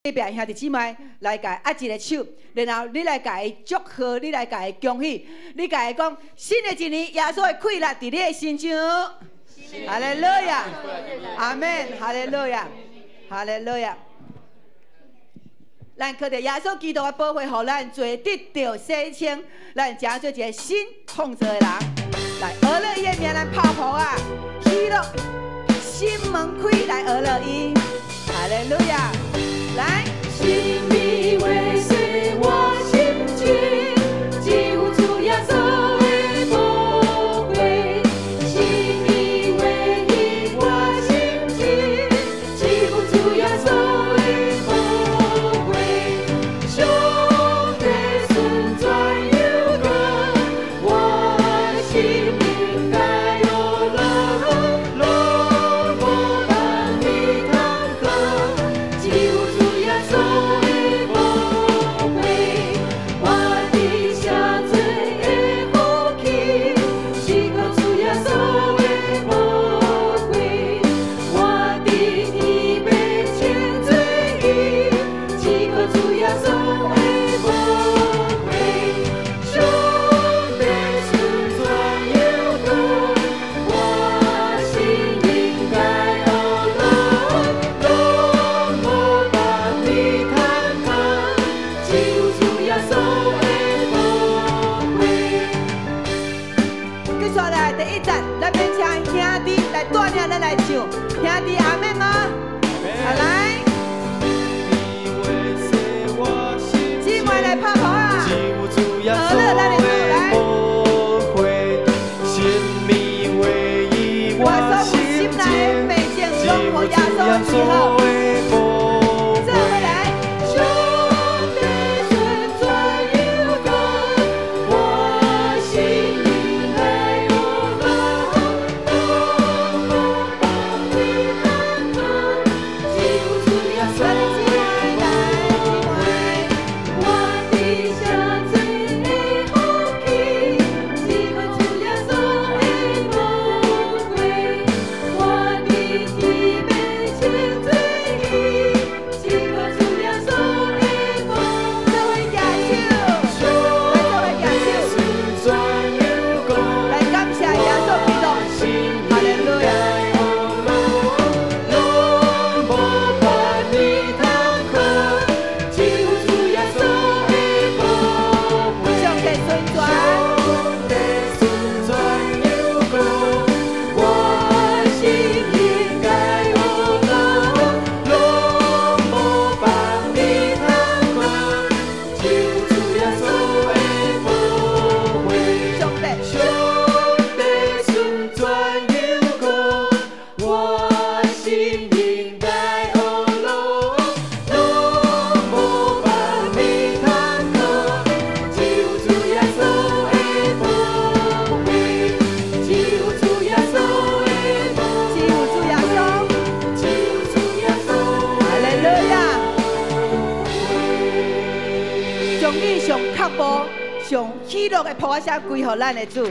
隔壁兄弟姊妹来甲握一个手，然后你来甲伊祝贺，你来甲伊恭喜，你甲伊讲新的一年耶稣的快乐伫你的身上。哈利路亚，阿门，哈利路亚，哈利路亚。咱靠着耶稣基督的保护，互咱做得到洗清，咱成做一个新创造的人。来，俄勒伊的名咱泡泡啊，喜乐，心门开来俄勒伊，哈利路亚。 来，心里为谁我心君，只有主耶稣的宝贵。心里为你我心君，只有主耶稣的宝贵。兄弟顺转有个，我心应该有了，落寞伴你堂客，只有。 来唱，兄弟阿妹吗？来，姊妹来拍拍啊！好了，咱的主来。我所有心内的美景，拢互耶稣记好。这回来。 上刻薄、上喜乐的菩萨归予咱的主。